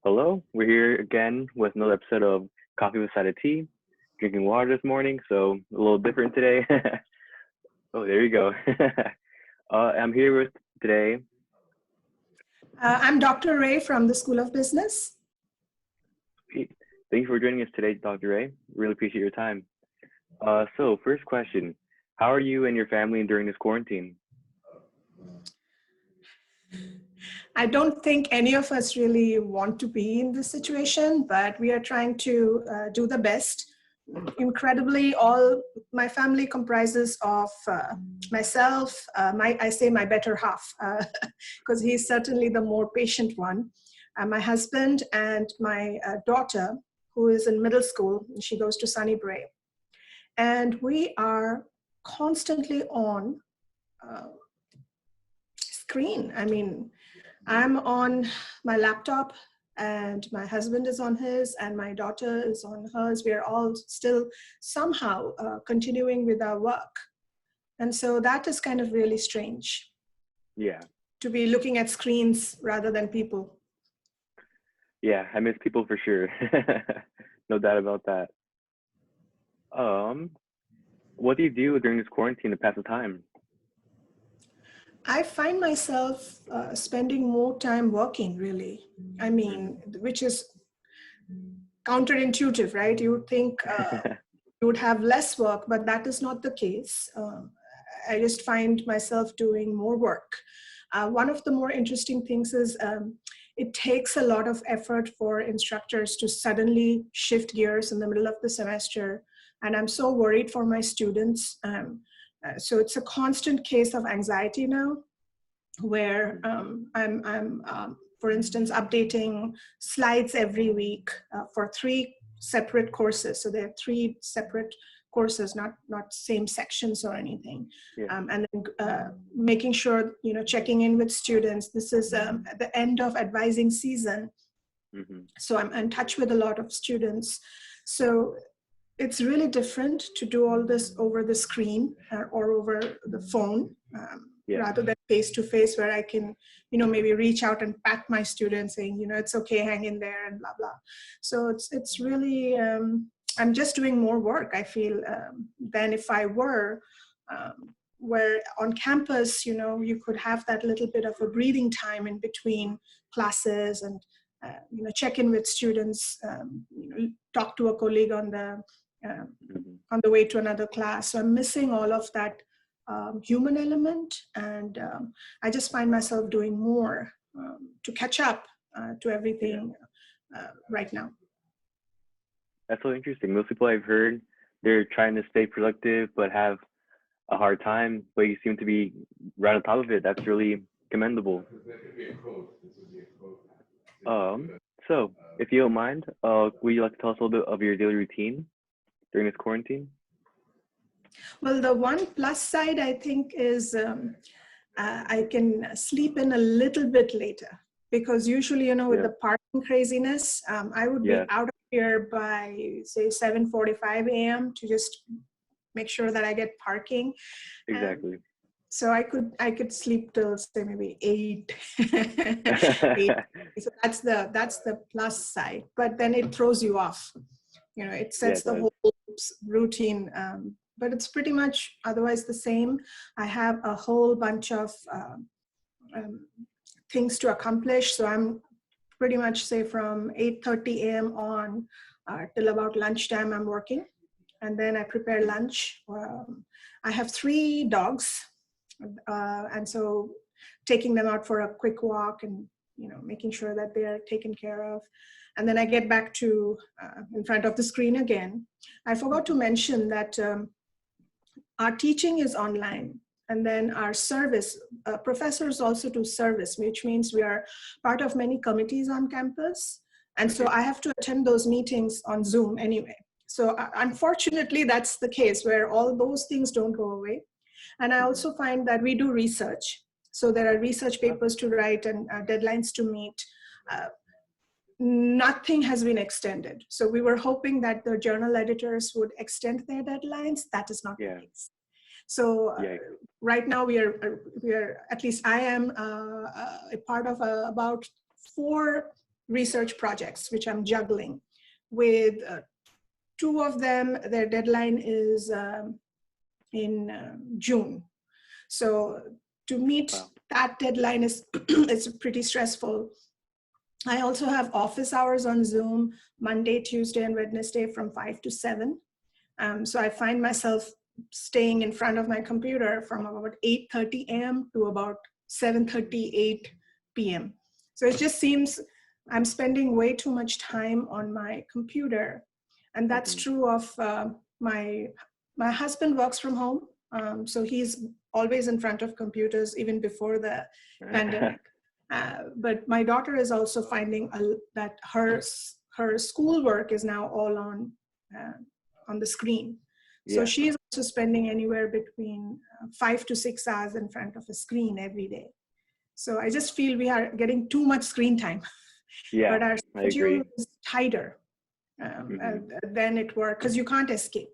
Hello, we're here again with another episode of Coffee with Side of Tea. Drinking water this morning, so a little different today. Oh, there you go. I'm here with today. I'm Dr. Ray from the School of Business. Thank you for joining us today, Dr. Ray. Really appreciate your time. So first question, how are you and your family during this quarantine? I don't think any of us really want to be in this situation, but we are trying to do the best. Incredibly, all my family comprises of myself, I say my better half, because he's certainly the more patient one, my husband and my daughter, who is in middle school. She goes to Sunny Bray. And we are constantly on screen. I mean, I'm on my laptop and my husband is on his and my daughter is on hers. We are all still somehow continuing with our work. And so that is kind of really strange. Yeah. To be looking at screens rather than people. Yeah, I miss people for sure. No doubt about that. What do you do during this quarantine to pass the time? I find myself spending more time working, really. I mean, which is counterintuitive, right? You would think you would have less work, but that is not the case. I just find myself doing more work. One of the more interesting things is it takes a lot of effort for instructors to suddenly shift gears in the middle of the semester. And I'm so worried for my students. So it's a constant case of anxiety now, where I'm for instance, updating slides every week for 3 separate courses. So they have 3 separate courses, not same sections or anything. Yeah. And then making sure, checking in with students. This is at the end of advising season. Mm-hmm. So I'm in touch with a lot of students. So it's really different to do all this over the screen or over the phone. Rather than face-to-face, where I can, maybe reach out and pat my students saying, it's okay, hang in there and blah, blah. So it's really, I'm just doing more work, I feel, than if I were, where on campus, you could have that little bit of a breathing time in between classes and, check in with students, talk to a colleague on the way to another class. So I'm missing all of that human element, and I just find myself doing more to catch up to everything right now. That's so interesting. Most people I've heard, they're trying to stay productive but have a hard time, but you seem to be right on top of it. That's really commendable. So if you don't mind, would you like to tell us a little bit of your daily routine during this quarantine? Well, the one plus side, I think, is I can sleep in a little bit later, because usually, with the parking craziness, I would be out of here by, say, 7:45 a.m. to just make sure that I get parking. Exactly. So I could sleep till, say, maybe 8. 8. So that's the plus side. But then it throws you off. It sets the whole routine. But it's pretty much otherwise the same. I have a whole bunch of things to accomplish. So I'm pretty much, say, from 8:30 a.m. on till about lunchtime, I'm working. And then I prepare lunch. I have 3 dogs. And so taking them out for a quick walk and, making sure that they are taken care of. And then I get back to in front of the screen again. I forgot to mention that our teaching is online, and then our service, professors also do service, which means we are part of many committees on campus. And so I have to attend those meetings on Zoom anyway. So unfortunately, that's the case where all those things don't go away. And I also find that we do research. So there are research papers to write and deadlines to meet. Nothing has been extended. So we were hoping that the journal editors would extend their deadlines. That is not the case. So right now we are, at least I am a part of about 4 research projects, which I'm juggling. With two of them, their deadline is in June. So to meet that deadline is it's pretty stressful. I also have office hours on Zoom, Monday, Tuesday, and Wednesday from 5 to 7. So I find myself staying in front of my computer from about 8:30 a.m. to about 7:38 p.m. So it just seems I'm spending way too much time on my computer. And that's true of my husband works from home. So he's always in front of computers even before the pandemic. But my daughter is also finding that her schoolwork is now all on the screen. So she's also spending anywhere between 5 to 6 hours in front of a screen every day. So I just feel we are getting too much screen time. Yeah, but our schedule is tighter than it were, because you can't escape.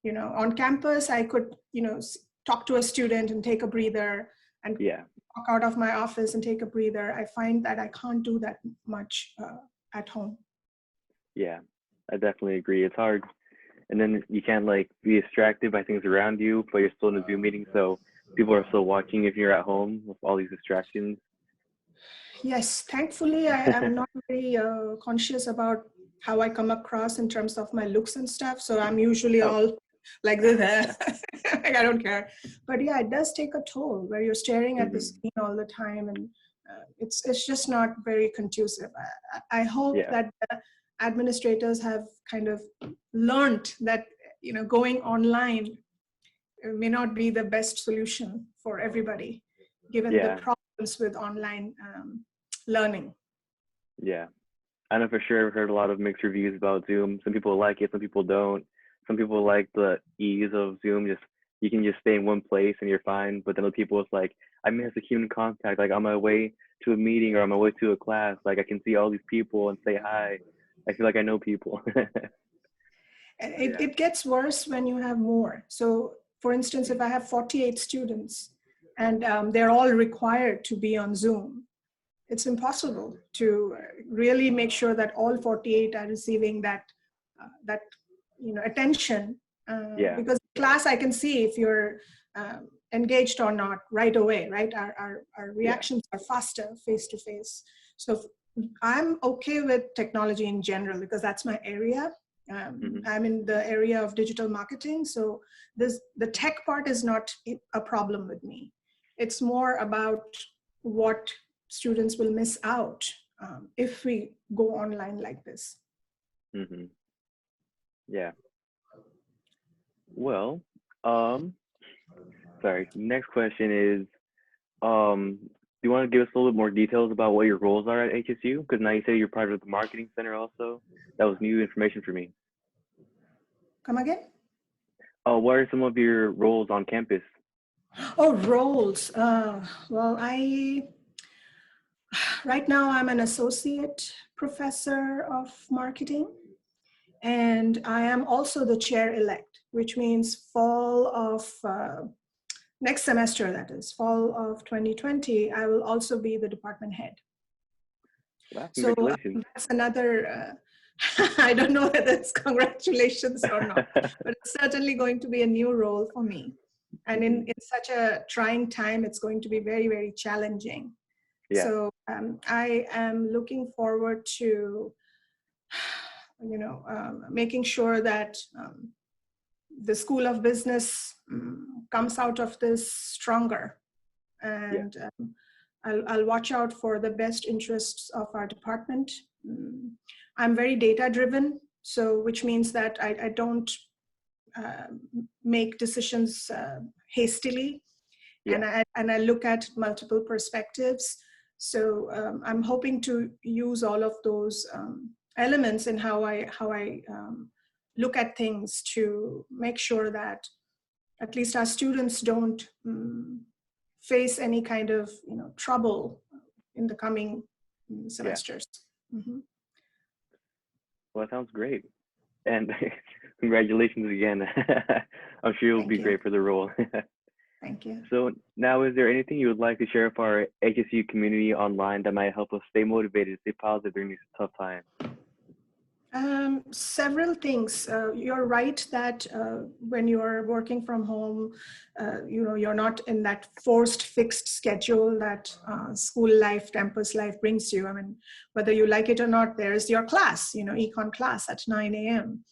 You know, on campus, I could, talk to a student and take a breather and walk out of my office and take a breather. I find that I can't do that much at home. Yeah, I definitely agree. It's hard. And then you can't like be distracted by things around you, but you're still in a Zoom meeting. So people are still watching if you're at home with all these distractions. Yes, thankfully, I am not very conscious about how I come across in terms of my looks and stuff. So I'm usually all like this, like I don't care. But yeah, it does take a toll where you're staring at the screen all the time, and it's just not very conducive. I hope that the administrators have kind of learned that going online may not be the best solution for everybody, given the problems with online learning. Yeah, I know for sure. I've heard a lot of mixed reviews about Zoom. Some people like it, some people don't. Some people like the ease of Zoom. Just you can just stay in one place and you're fine. But then other people, it's like I miss the human contact. Like on my way to a meeting or on my way to a class, like I can see all these people and say hi. I feel like I know people. It gets worse when you have more. So, for instance, if I have 48 students and they're all required to be on Zoom, it's impossible to really make sure that all 48 are receiving that attention. Because class, I can see if you're engaged or not right away, right? Our reactions are faster face to face. So I'm okay with technology in general because that's my area. I'm in the area of digital marketing. So the tech part is not a problem with me. It's more about what students will miss out if we go online like this. Yeah. Well, sorry. Next question is, do you want to give us a little bit more details about what your roles are at HSU? Because now you say you're part of the marketing center also. That was new information for me. Come again? What are some of your roles on campus? Oh, roles. Well, right now I'm an associate professor of marketing, and I am also the chair-elect, which means fall of next semester, that is fall of 2020, I will also be the department head. Wow, congratulations. So that's another, I don't know whether it's congratulations or not, but it's certainly going to be a new role for me. And in such a trying time, it's going to be very, very challenging. Yeah. So I am looking forward to, making sure that the School of Business comes out of this stronger. And I'll watch out for the best interests of our department. I'm very data driven, so which means that I don't make decisions hastily, and I look at multiple perspectives. So I'm hoping to use all of those elements in how I look at things to make sure that at least our students don't face any kind of trouble in the coming semesters. Well, that sounds great. And congratulations again. I'm sure you'll be great for the role. Thank you. So now, is there anything you would like to share with our HSU community online that might help us stay motivated, stay positive during these tough times? Several things. You're right that when you're working from home, you're not in that forced fixed schedule that school life, campus life brings you. I mean, whether you like it or not, there's your class, econ class at 9 a.m.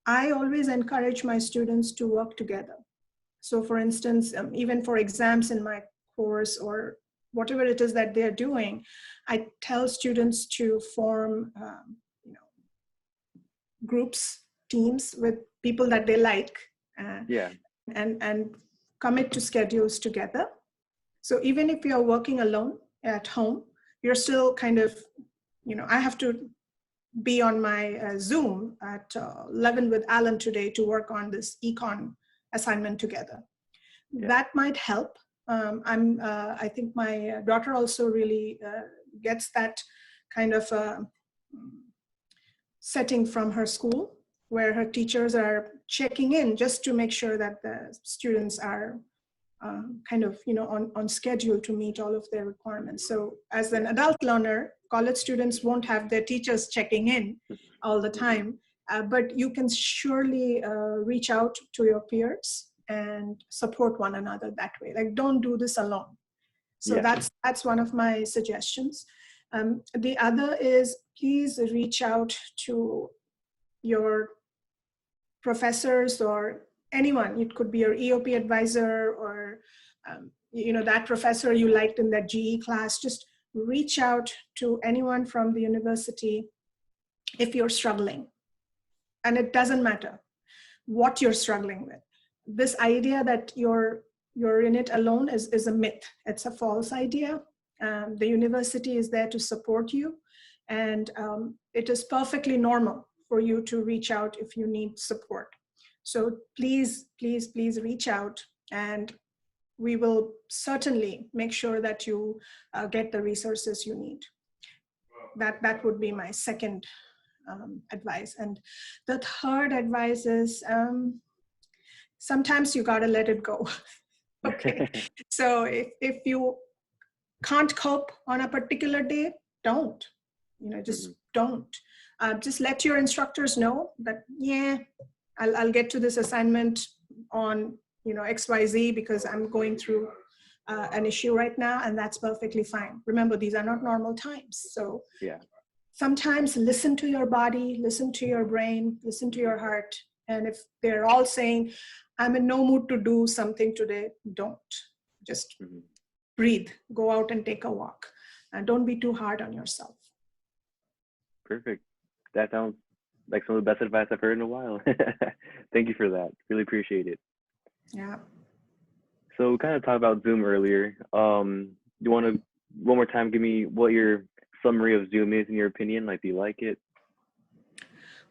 I always encourage my students to work together. So for instance, even for exams in my course or whatever it is that they're doing, I tell students to form groups, teams with people that they like, and commit to schedules together. So even if you're working alone at home, you're still kind of, I have to be on my Zoom at 11 with Alan today to work on this econ assignment together. That might help. I think my daughter also really gets that kind of setting from her school, where her teachers are checking in just to make sure that the students are kind of, on schedule to meet all of their requirements. So as an adult learner, college students won't have their teachers checking in all the time, but you can surely reach out to your peers and support one another that way. Like, don't do this alone. So that's one of my suggestions. The other is, please reach out to your professors or anyone. It could be your EOP advisor or that professor you liked in that GE class. Just reach out to anyone from the university if you're struggling. And it doesn't matter what you're struggling with. This idea that you're in it alone is a myth. It's a false idea. The university is there to support you, and it is perfectly normal for you to reach out if you need support. So please, please, please reach out, and we will certainly make sure that you get the resources you need. That would be my second advice. And the third advice is, sometimes you gotta let it go. Okay, so if you can't cope on a particular day, don't, just don't. Just let your instructors know that, I'll get to this assignment on, XYZ because I'm going through an issue right now, and that's perfectly fine. Remember, these are not normal times. So sometimes listen to your body, listen to your brain, listen to your heart. And if they're all saying, I'm in no mood to do something today, don't. Just breathe, go out and take a walk. And don't be too hard on yourself. Perfect. That sounds like some of the best advice I've heard in a while. Thank you for that. Really appreciate it. Yeah. So we kind of talked about Zoom earlier. You want to, one more time, give me what your summary of Zoom is in your opinion? Like, do you like it?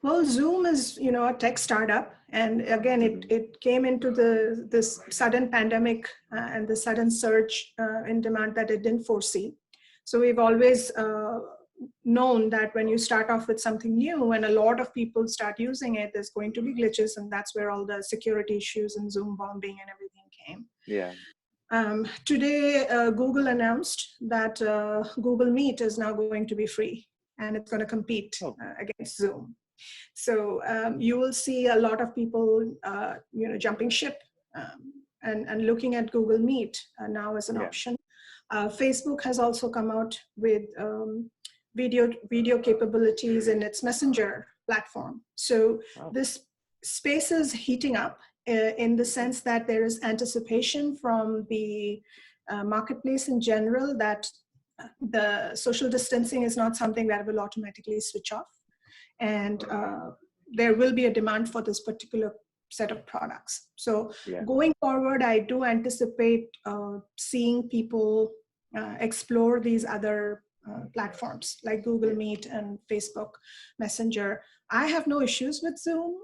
Well, Zoom is, a tech startup. And again, it came into this sudden pandemic and the sudden surge in demand that it didn't foresee. So we've always known that when you start off with something new, when a lot of people start using it, there's going to be glitches. And that's where all the security issues and Zoom bombing and everything came. Yeah. Today, Google announced that Google Meet is now going to be free, and it's going to compete against Zoom. So you will see a lot of people, jumping ship and looking at Google Meet now as an option. Facebook has also come out with video capabilities in its Messenger platform. So this space is heating up in the sense that there is anticipation from the marketplace in general that the social distancing is not something that will automatically switch off. And there will be a demand for this particular set of products. So going forward, I do anticipate seeing people explore these other platforms like Google Meet and Facebook Messenger. I have no issues with Zoom.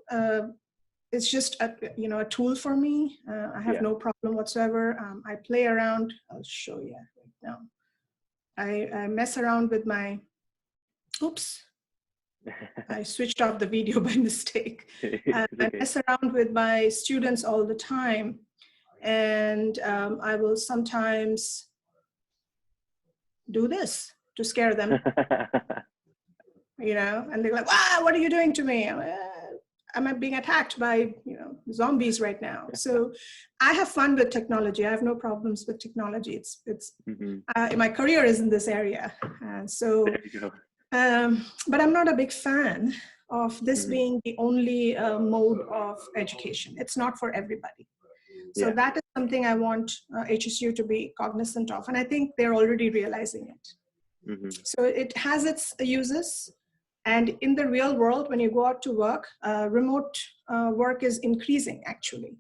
It's just a tool for me. I have no problem whatsoever. I play around. I'll show you right now. I mess around with my, oops. I switched off the video by mistake. I mess around with my students all the time. And I will sometimes do this to scare them, and they're like, "Ah, what are you doing to me? I'm being attacked by, zombies right now." So I have fun with technology. I have no problems with technology. My career is in this area. There you go. But I'm not a big fan of this being the only mode of education. It's not for everybody. So that is something I want HSU to be cognizant of. And I think they're already realizing it. So it has its uses. And in the real world, when you go out to work, remote work is increasing, actually.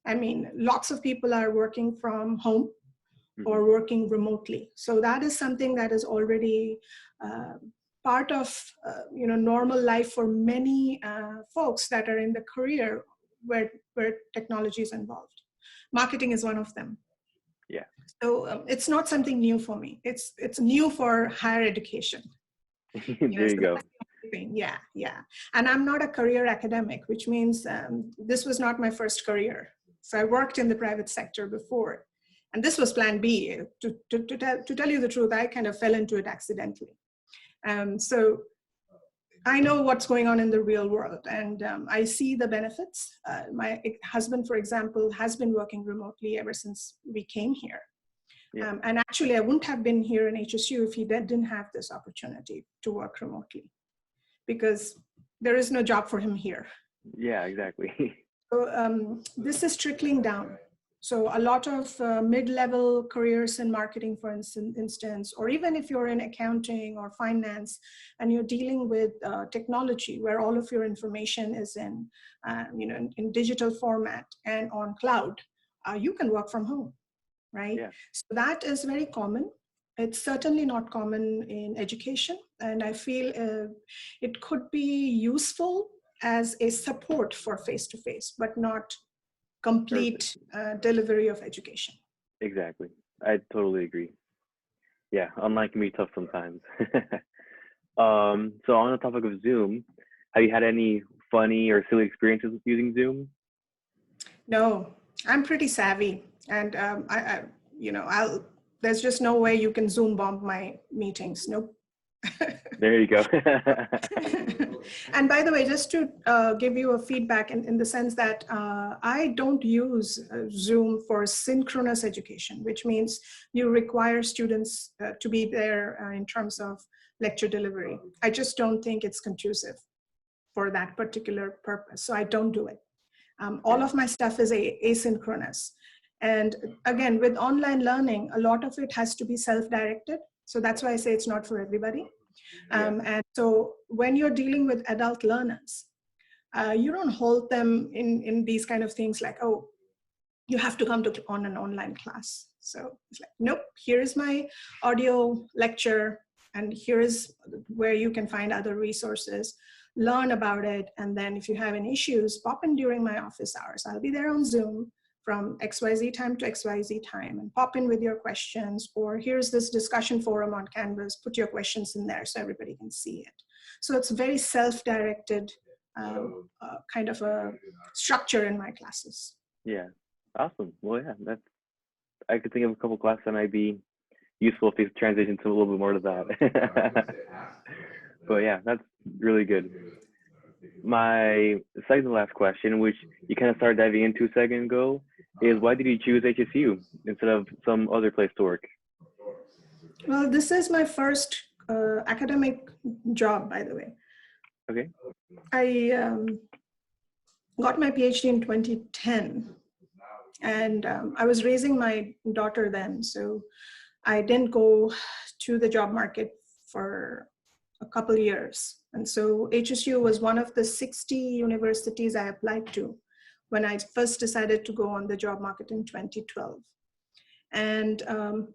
I mean, lots of people are working from home or working remotely. So that is something that is already part of normal life for many folks that are in the career where technology is involved. Marketing is one of them. Yeah. So it's not something new for me. It's new for higher education. There you go. Yeah. And I'm not a career academic, which means this was not my first career. So I worked in the private sector before, and this was plan B. To tell you the truth, I kind of fell into it accidentally. So I know what's going on in the real world, and I see the benefits. My husband, for example, has been working remotely ever since we came here. Yeah. And actually, I wouldn't have been here in HSU if he didn't have this opportunity to work remotely, because there is no job for him here. Yeah, exactly. So this is trickling down. So a lot of mid-level careers in marketing, for instance, or even if you're in accounting or finance and you're dealing with technology where all of your information is in digital format and on cloud, you can work from home, right? Yeah. So that is very common. It's certainly not common in education. And I feel it could be useful as a support for face-to-face, but not complete delivery of education. Exactly. I totally agree. Yeah, online can be tough sometimes. So on the topic of Zoom, have you had any funny or silly experiences with using Zoom? No, I'm pretty savvy, and there's just no way you can Zoom bomb my meetings. Nope. There you go. And by the way, just to give you a feedback in the sense that I don't use Zoom for synchronous education, which means you require students to be there in terms of lecture delivery. I just don't think it's conducive for that particular purpose. So I don't do it. All of my stuff is asynchronous. And again, with online learning, a lot of it has to be self-directed. So that's why I say it's not for everybody. And so when you're dealing with adult learners, you don't hold them in these kind of things like, oh, you have to come on an online class. So it's like, nope, here is my audio lecture, and here is where you can find other resources, learn about it. And then if you have any issues, pop in during my office hours. I'll be there on Zoom from XYZ time to XYZ time, and pop in with your questions, or here's this discussion forum on Canvas, put your questions in there so everybody can see it. So it's very self-directed kind of a structure in my classes. Yeah, awesome. Well, yeah, I could think of a couple classes that might be useful if you transition to a little bit more to that. But yeah, that's really good. My second to last question, which you kind of started diving into a second ago, is why did you choose HSU instead of some other place to work? Well, this is my first academic job, by the way. Okay. I got my PhD in 2010, and I was raising my daughter then, so I didn't go to the job market for a couple years. And so HSU was one of the 60 universities I applied to when I first decided to go on the job market in 2012. And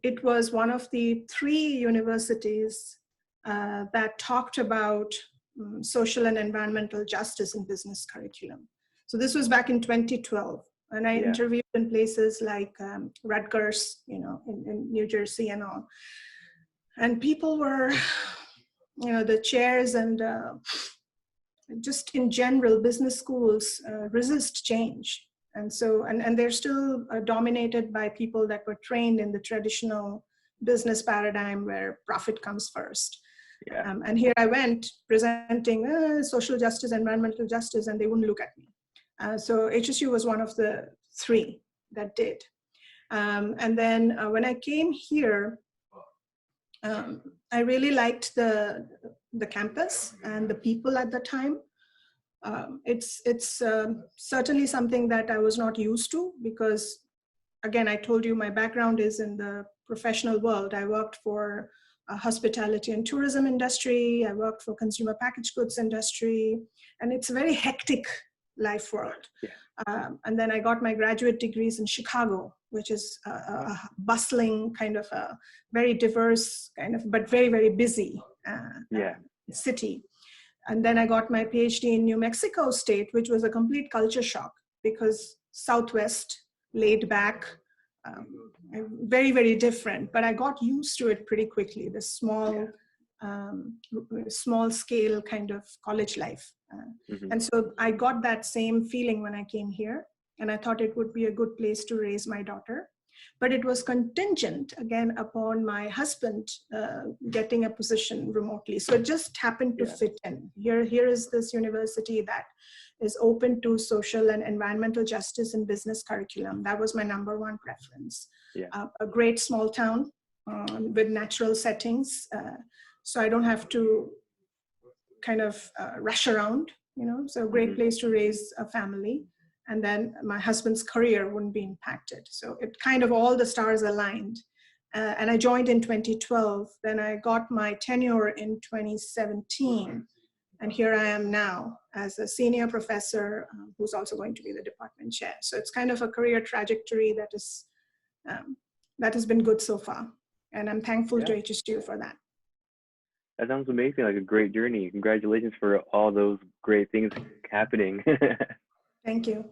it was one of the 3 universities that talked about social and environmental justice in business curriculum. So this was back in 2012. And I interviewed in places like Rutgers, in New Jersey and all. And people were, the chairs and just in general, business schools resist change. And so, and they're still dominated by people that were trained in the traditional business paradigm where profit comes first. Yeah. And here I went presenting social justice, environmental justice, and they wouldn't look at me. So HSU was one of the 3 that did. And then when I came here, I really liked the campus and the people at the time. It's certainly something that I was not used to because, again, I told you my background is in the professional world. I worked for hospitality and tourism industry. I worked for consumer packaged goods industry, and it's a very hectic life world. Yeah. And then I got my graduate degrees in Chicago, which is a bustling kind of a very diverse kind of, but very, very busy city. And then I got my PhD in New Mexico State, which was a complete culture shock because Southwest, laid back, very, very different. But I got used to it pretty quickly, the small scale kind of college life. And so I got that same feeling when I came here, and I thought it would be a good place to raise my daughter. But it was contingent, again, upon my husband getting a position remotely. So it just happened to fit in. Here is this university that is open to social and environmental justice and business curriculum. That was my number 1 preference. A great small town with natural settings. So I don't have to kind of rush around, so a great place to raise a family. And then my husband's career wouldn't be impacted. So it kind of all the stars aligned. And I joined in 2012. Then I got my tenure in 2017. And here I am now as a senior professor who's also going to be the department chair. So it's kind of a career trajectory that has been good so far. And I'm thankful to HSU for that. That sounds amazing, like a great journey. Congratulations for all those great things happening. Thank you.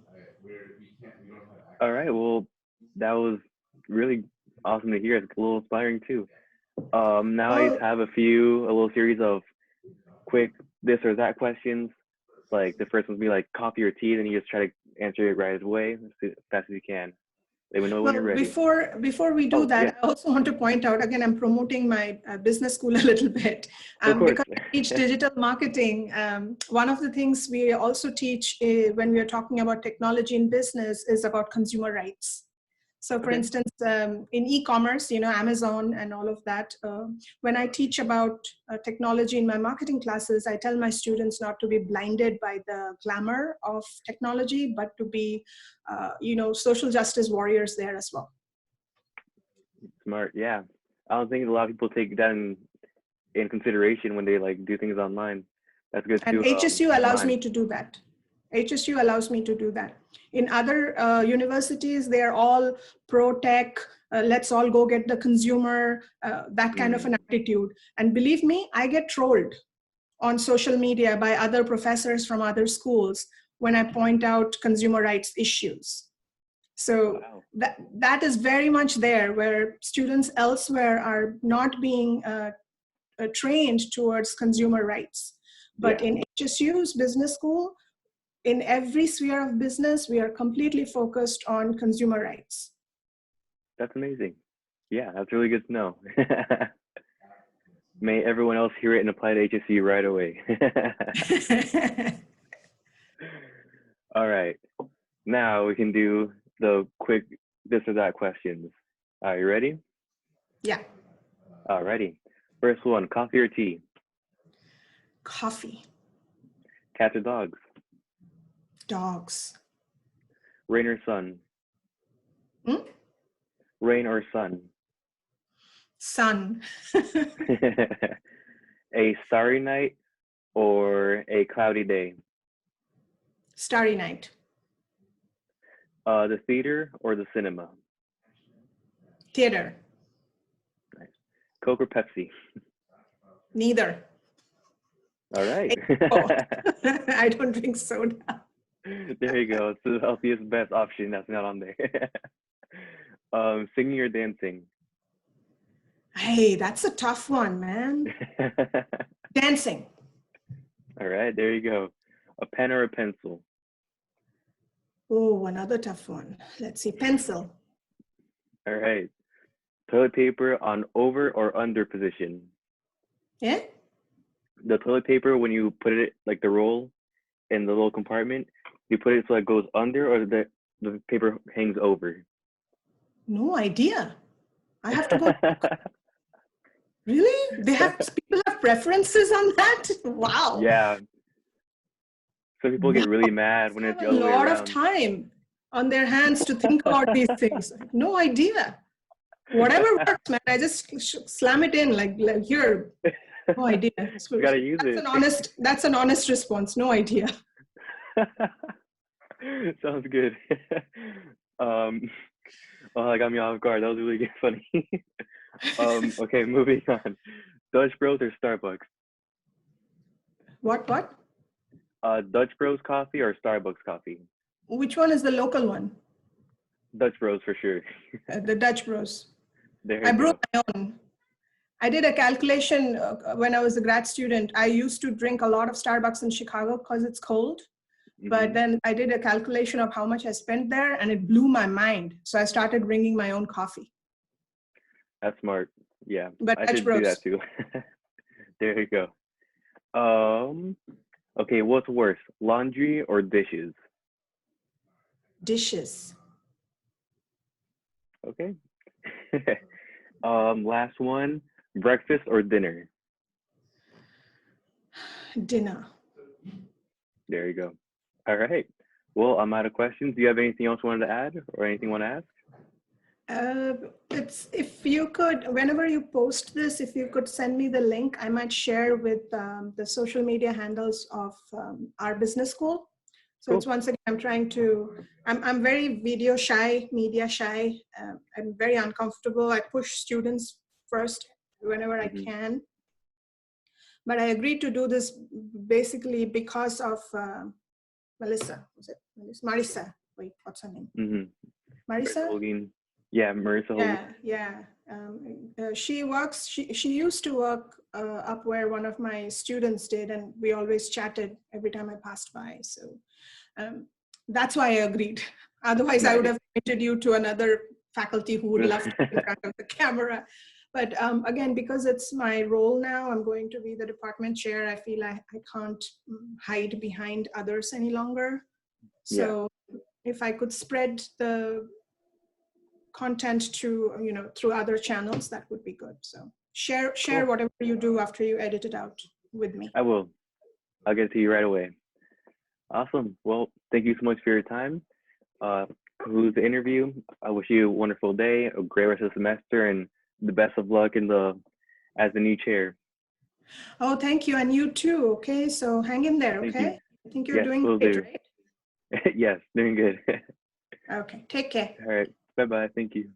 All right, well, that was really awesome to hear. It's a little inspiring too. Now I have a little series of quick this or that questions. Like the first one's be like coffee or tea, then you just try to answer it right away as fast as you can. They would know when you're ready. Before we do that, I also want to point out, again, I'm promoting my business school a little bit. Because I teach digital marketing, one of the things we also teach when we are talking about technology in business is about consumer rights. So for instance, in e-commerce, Amazon and all of that, when I teach about technology in my marketing classes, I tell my students not to be blinded by the glamour of technology, but to be, social justice warriors there as well. Smart, yeah. I don't think a lot of people take that in consideration when they do things online. That's good too. And HSU allows me to do that. HSU allows me to do that. In other universities, they're all pro-tech, let's all go get the consumer, that kind of an attitude. And believe me, I get trolled on social media by other professors from other schools when I point out consumer rights issues. So that is very much there, where students elsewhere are not being trained towards consumer rights. But in HSU's business school, in every sphere of business, we are completely focused on consumer rights. That's amazing. Yeah, that's really good to know. May everyone else hear it and apply to HSU right away. All right. Now we can do the quick this or that questions. Are you ready? Yeah. All righty. First one, coffee or tea? Coffee. Cats or dogs? Dogs. Rain or sun? Rain or sun? Sun. A starry night or a cloudy day? Starry night. The theater or the cinema? Theater. Nice. Coke or Pepsi? Neither. All right. I don't drink soda. There you go. It's the healthiest, best option that's not on there. Singing or dancing? Hey, that's a tough one, man. Dancing. All right, there you go. A pen or a pencil? Oh, another tough one. Let's see, pencil. All right. Toilet paper on over or under position. Yeah? The toilet paper, when you put it, like the roll in the little compartment, you put it so it goes under, or the paper hangs over? No idea. I have to go. Really? People have preferences on that? Wow. Yeah. Some people get really mad when it's Have the a other way lot of around. time on their hands to think about these things. No idea. Whatever works, man. I just slam it in like here. No idea. You gotta use it. That's an honest response. No idea. Sounds good. Oh, that got me off guard. That was really funny. Okay, moving on. Dutch Bros or Starbucks? What? Dutch Bros coffee or Starbucks coffee? Which one is the local one? Dutch Bros for sure. The Dutch Bros. There I you brew go. my own. I did a calculation when I was a grad student. I used to drink a lot of Starbucks in Chicago because it's cold. But then I did a calculation of how much I spent there, and it blew my mind. So I started bringing my own coffee. That's smart. Yeah, But I Dutch should Bros. do that too. There you go. Okay, what's worse, laundry or dishes? Dishes. Okay. Last one, breakfast or dinner? Dinner. There you go. All right. Well, I'm out of questions. Do you have anything else you wanted to add or anything you want to ask? It's if you could, whenever you post this, if you could send me the link, I might share with the social media handles of our business school. So Cool. it's once again, I'm very video shy, media shy. I'm very uncomfortable. I push students first whenever I can. But I agreed to do this basically because of Melissa. Was it Marissa? Wait, what's her name? Marissa? Hogan. Yeah, Marissa Hogan. Yeah. She works. She used to work up where one of my students did, and we always chatted every time I passed by. So that's why I agreed. Otherwise, I would have invited you to another faculty who would love to be in front of the camera. But again, because it's my role now, I'm going to be the department chair. I feel I can't hide behind others any longer. So if I could spread the content to, through other channels, that would be good. So share whatever you do after you edit it out with me. I will. I'll get to you right away. Awesome. Well, thank you so much for your time. Conclude the interview. I wish you a wonderful day, a great rest of the semester, and the best of luck as the new chair. Oh, thank you. And you too. Okay. So hang in there. Okay. I think you're doing great, right? Yes, doing good. Okay. Take care. All right. Bye-bye. Thank you.